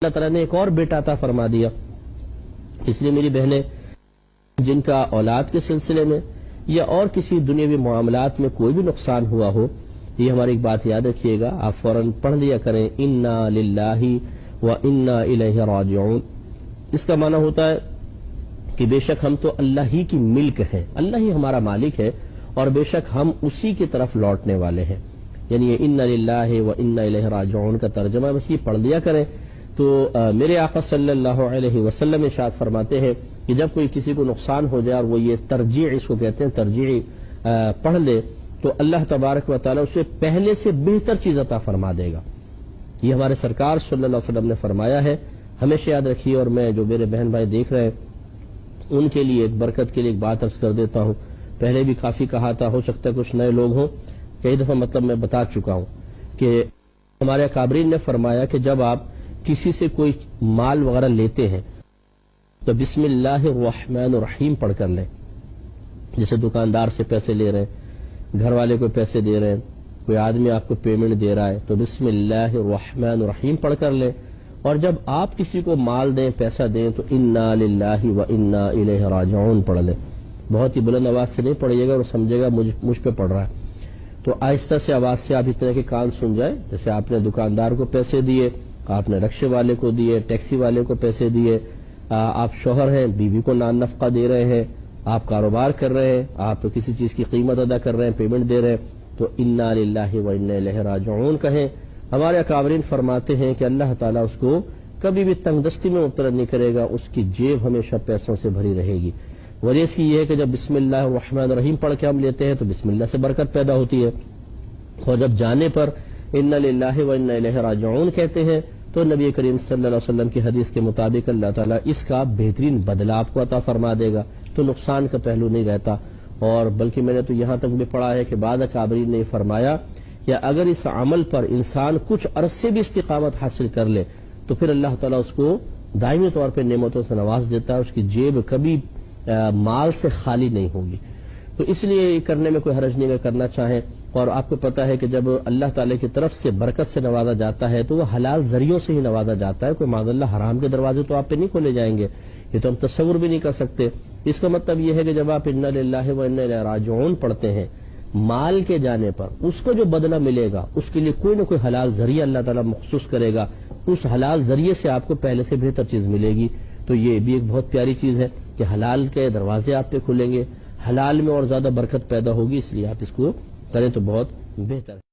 اللہ تعالیٰ نے ایک اور بیٹا عطا فرما دیا. اس لیے میری بہنیں جن کا اولاد کے سلسلے میں یا اور کسی دنیاوی معاملات میں کوئی بھی نقصان ہوا ہو، یہ ہماری ایک بات یاد رکھیے گا، آپ فوراً پڑھ لیا کریں انا للہ و انا الیہ راجعون. اس کا معنی ہوتا ہے کہ بے شک ہم تو اللہ ہی کی ملک ہیں، اللہ ہی ہمارا مالک ہے اور بے شک ہم اسی کی طرف لوٹنے والے ہیں. یعنی یہ انا للہ و انا الیہ راجعون کا ترجمہ بس یہ پڑھ لیا کریں. تو میرے آقا صلی اللہ علیہ وسلم ارشاد فرماتے ہیں کہ جب کوئی کسی کو نقصان ہو جائے اور وہ یہ ترجیع اس کو کہتے ہیں ترجیع پڑھ لے تو اللہ تبارک و تعالی اسے پہلے سے بہتر چیز عطا فرما دے گا. یہ ہمارے سرکار صلی اللہ علیہ وسلم نے فرمایا ہے. ہمیشہ یاد رکھیے، اور میں جو میرے بہن بھائی دیکھ رہے ہیں ان کے لیے ایک برکت کے لیے ایک بات عرض کر دیتا ہوں. پہلے بھی کافی کہا تھا، ہو سکتا ہے کچھ نئے لوگ ہوں، کئی دفعہ مطلب میں بتا چکا ہوں کہ ہمارے اکابرین نے فرمایا کہ جب آپ کسی سے کوئی مال وغیرہ لیتے ہیں تو بسم اللہ الرحمن الرحیم پڑھ کر لیں. جیسے دکاندار سے پیسے لے رہے ہیں، گھر والے کو پیسے دے رہے ہیں، کوئی آدمی آپ کو پیمنٹ دے رہا ہے تو بسم اللہ الرحمن الرحیم پڑھ کر لیں. اور جب آپ کسی کو مال دیں، پیسہ دیں تو انا للہ و انا الیہ راجعون پڑھ لیں. بہت ہی بلند آواز سے نہیں پڑھیے گا اور سمجھے گا مجھ پہ پڑھ رہا ہے. تو آہستہ سے آواز سے آپ اتنے کے کان سن جائیں. جیسے آپ نے دکاندار کو پیسے دیے، آپ نے رکشے والے کو دیے، ٹیکسی والے کو پیسے دیے، آپ شوہر ہیں، بیوی کو نان نفقہ دے رہے ہیں، آپ کاروبار کر رہے ہیں، آپ کسی چیز کی قیمت ادا کر رہے ہیں، پیمنٹ دے رہے ہیں، تو انا للہ و انا الیہ راجعون کہیں. ہمارے اکابرین فرماتے ہیں کہ اللہ تعالیٰ اس کو کبھی بھی تنگ دستی میں مبتلا نہیں کرے گا، اس کی جیب ہمیشہ پیسوں سے بھری رہے گی. وجہ اس کی یہ ہے کہ جب بسم اللہ الرحمن الرحیم پڑھ کے ہم لیتے ہیں تو بسم اللہ سے برکت پیدا ہوتی ہے، اور جب جانے پر انا للہ و انا الیہ راجعون کہتے ہیں تو نبی کریم صلی اللہ علیہ وسلم کی حدیث کے مطابق اللہ تعالیٰ اس کا بہترین بدلہ آپ کو عطا فرما دے گا. تو نقصان کا پہلو نہیں رہتا. اور بلکہ میں نے تو یہاں تک بھی پڑھا ہے کہ بعض اکابرین نے فرمایا کہ اگر اس عمل پر انسان کچھ عرصے بھی استقامت حاصل کر لے تو پھر اللہ تعالیٰ اس کو دائمی طور پہ نعمتوں سے نواز دیتا ہے، اس کی جیب کبھی مال سے خالی نہیں ہوگی. تو اس لیے یہ کرنے میں کوئی حرج نہیں کرنا چاہیں. اور آپ کو پتا ہے کہ جب اللہ تعالیٰ کی طرف سے برکت سے نوازا جاتا ہے تو وہ حلال ذریعوں سے ہی نوازا جاتا ہے. کوئی معاذ اللہ حرام کے دروازے تو آپ پہ نہیں کھولے جائیں گے، یہ تو ہم تصور بھی نہیں کر سکتے. اس کا مطلب یہ ہے کہ جب آپ انا للہ و انا الیہ راجعون پڑھتے ہیں، مال کے جانے پر اس کو جو بدلہ ملے گا اس کے لیے کوئی نہ کوئی حلال ذریعہ اللہ تعالیٰ مخصوص کرے گا. اس حلال ذریعے سے آپ کو پہلے سے بہتر چیز ملے گی. تو یہ بھی ایک بہت پیاری چیز ہے کہ حلال کے دروازے آپ پہ کھلیں گے، حلال میں اور زیادہ برکت پیدا ہوگی. اس لیے آپ اس کو کریں تو بہت بہتر ہے.